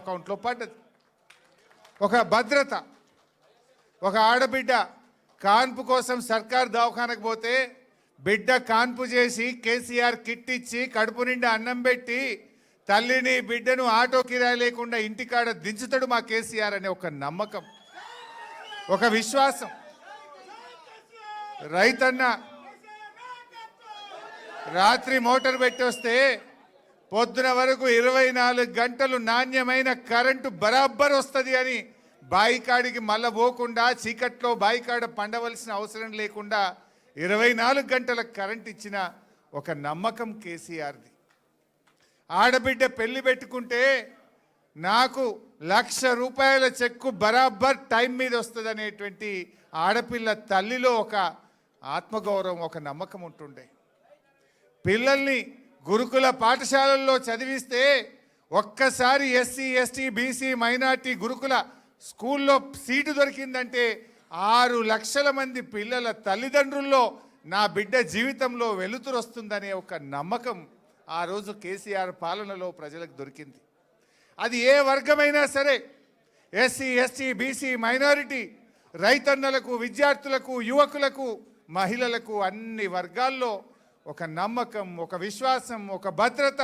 అకౌంట్లో పడ్డది. ఒక భద్రత. ఒక ఆడబిడ్డ కాన్పు కోసం సర్కార్ దవాఖానకు పోతే బిడ్డ కాన్పు చేసి కేసీఆర్ కిట్ ఇచ్చి కడుపు నిండా అన్నం పెట్టి తల్లిని బిడ్డను ఆటో కిరాయి లేకుండా ఇంటికాడ దించుతాడు మా కేసీఆర్ అనే ఒక నమ్మకం, ఒక విశ్వాసం. రైతన్న రాత్రి మోటార్ పెట్టి వస్తే పొద్దున వరకు 24 గంటలు నాణ్యమైన కరెంటు బరాబర్ వస్తుంది అని బాయికాడికి మళ్ళా పోకుండా చీకట్లో బాయికాడ పండవలసిన అవసరం లేకుండా 24 గంటల కరెంట్ ఇచ్చిన ఒక నమ్మకం కేసీఆర్ది. ఆడబిడ్డ పెళ్లి పెట్టుకుంటే నాకు ₹1,00,000 చెక్కు బరాబర్ టైం మీద వస్తుంది అనేటువంటి ఆడపిల్ల తల్లిలో ఒక ఆత్మగౌరవం, ఒక నమ్మకం ఉంటుండే. పిల్లల్ని గురుకుల పాఠశాలల్లో చదివిస్తే ఒక్కసారి ఎస్సీ ఎస్టీ బీసీ మైనార్టీ గురుకుల స్కూల్లో సీటు దొరికిందంటే 6 లక్షల మంది పిల్లల తల్లిదండ్రుల్లో నా బిడ్డ జీవితంలో వెలుతురు వస్తుందనే ఒక నమ్మకం ఆ రోజు కేసీఆర్ పాలనలో ప్రజలకు దొరికింది. అది ఏ వర్గమైనా సరే, ఎస్సీ ఎస్టీ బీసీ మైనారిటీ, రైతన్నలకు, విద్యార్థులకు, యువకులకు, మహిళలకు, అన్ని వర్గాల్లో ఒక నమ్మకం, ఒక విశ్వాసం, ఒక భద్రత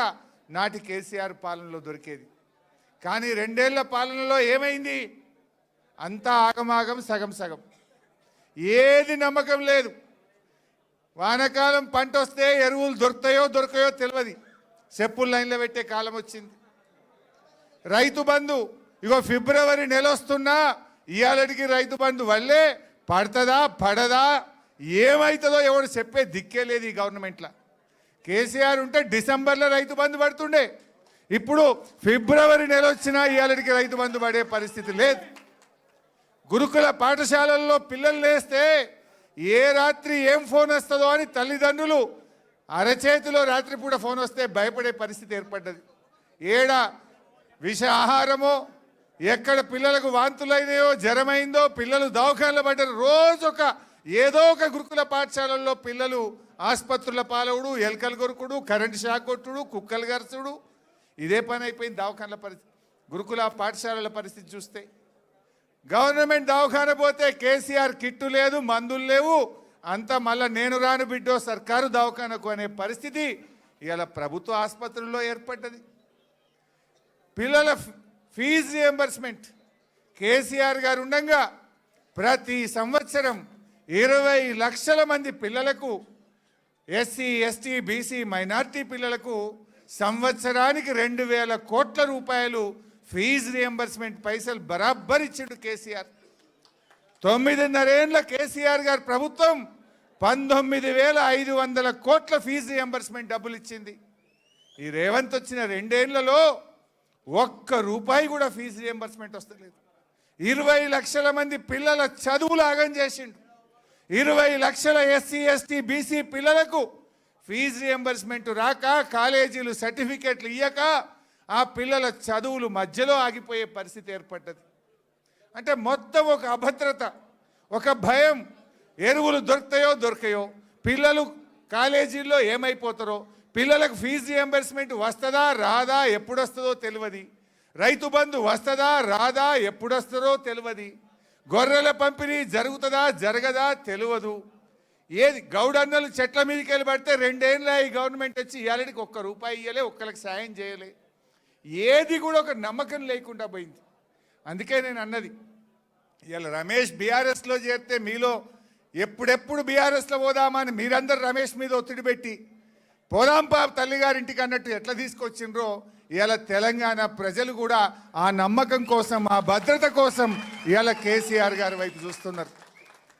నాటి కేసీఆర్ పాలనలో దొరికేది. కానీ 2 ఏళ్ల పాలనలో ఏమైంది? అంతా ఆగమాగం, సగం సగం. ఏది నమ్మకం లేదు. వానకాలం పంట వస్తే ఎరువులు దొరుకుతాయో దొరకయో తెలియదు, చెప్పులు లైన్లో పెట్టే కాలం వచ్చింది. రైతు బంధు ఇగో ఫిబ్రవరి నెల వస్తున్నా ఇవాళకి రైతు బంధు వల్లే పడుతుందా పడదా ఏమవుతుందో ఎవడు చెప్పే దిక్కే లేదు ఈ గవర్నమెంట్లో. కేసీఆర్ ఉంటే డిసెంబర్లో రైతు బంధు పడుతుండే, ఇప్పుడు ఫిబ్రవరి నెల వచ్చినా ఇవాళకి రైతు బంధు పడే పరిస్థితి లేదు. గురుకుల పాఠశాలల్లో పిల్లలు లేస్తే ఏ రాత్రి ఏం ఫోన్ వస్తుందో అని తల్లిదండ్రులు అరచేతిలో రాత్రిపూట ఫోన్ వస్తే భయపడే పరిస్థితి ఏర్పడ్డది. ఏడ విష ఆహారమో, ఎక్కడ పిల్లలకు వాంతులైనాయో, జ్వరమైందో, పిల్లలు దవాఖానలో పడ్డారు. రోజు ఏదో ఒక గురుకుల పాఠశాలల్లో పిల్లలు ఆసుపత్రుల పాలవుడు, ఎలకలు కొరుకుడు, కరెంటు షాక్ కొట్టుడు, కుక్కలు గరచుడు, ఇదే పని అయిపోయింది దవాఖానల పరిస్థితి. గురుకుల పాఠశాలల పరిస్థితి చూస్తే గవర్నమెంట్ దవాఖాన పోతే కేసీఆర్ కిట్టు లేదు, మందులు లేవు, అంతా మళ్ళీ నేను రాను బిడ్డో సర్కారు దవాఖానకు అనే పరిస్థితి ఇలా ప్రభుత్వ ఆసుపత్రుల్లో ఏర్పడ్డది. పిల్లల ఫీజు రియంబర్స్మెంట్ కేసీఆర్ గారు ఉండగా ప్రతి సంవత్సరం 20 లక్షల మంది పిల్లలకు, ఎస్సీ ఎస్టీ బీసీ మైనార్టీ పిల్లలకు సంవత్సరానికి 2,000 కోట్ల రూపాయలు ఫీజు రియంబర్స్మెంట్ పైసలు బరాబర్ ఇచ్చిండు కేసీఆర్. 9.5 ఏళ్ల కేసీఆర్ గారి ప్రభుత్వం 19,500 కోట్ల ఫీజు రియంబర్స్మెంట్ డబ్బులు ఇచ్చింది. ఈ రేవంత్ వచ్చిన 2 ఏళ్లలో ₹1 కూడా ఫీజు రియంబర్స్మెంట్ వస్తలేదు. 20 లక్షల మంది పిల్లల చదువులు ఆగం చేసిండు. 20 లక్షల ఎస్సీ ఎస్టీ బీసీ పిల్లలకు ఫీజు రియంబర్స్మెంట్ రాక, కాలేజీలు సర్టిఫికెట్లు ఇయ్యక ఆ పిల్లల చదువులు మధ్యలో ఆగిపోయే పరిస్థితి ఏర్పడ్డది. అంటే మొత్తం ఒక అభద్రత, ఒక భయం. ఎరువులు దొరుకుతాయో దొరకయో, పిల్లలు కాలేజీల్లో ఏమైపోతారో, పిల్లలకు ఫీజు రియంబర్స్మెంట్ వస్తుందా రాదా, ఎప్పుడు వస్తుందో తెలియదు, రైతు బంధు వస్తుందా రాదా, ఎప్పుడు వస్తుందో తెలియదు, గొర్రెల పంపిణీ జరుగుతుందా జరగదా తెలియదు. ఏది గౌడన్నలు చెట్ల మీదకి వెళ్ళి పడితే 2 ఏళ్ళ ఈ గవర్నమెంట్ వచ్చి ఇవాళకి ₹1 ఇయ్యలే, ఒక్కరికి సాయం చేయలే. ఏది కూడా ఒక నమ్మకం లేకుండా పోయింది. అందుకే నేను అన్నది, ఇవాళ రమేష్ బీఆర్ఎస్లో చేరితే మీలో ఎప్పుడెప్పుడు బీఆర్ఎస్లో పోదామని మీరందరూ రమేష్ మీద ఒత్తిడి పెట్టి పోదాం తల్లిగారింటికి అన్నట్టు ఎట్లా తీసుకొచ్చిండ్రో, ఇవాళ తెలంగాణ ప్రజలు కూడా ఆ నమ్మకం కోసం, ఆ భద్రత కోసం ఇవాళ కేసీఆర్ గారి వైపు చూస్తున్నారు.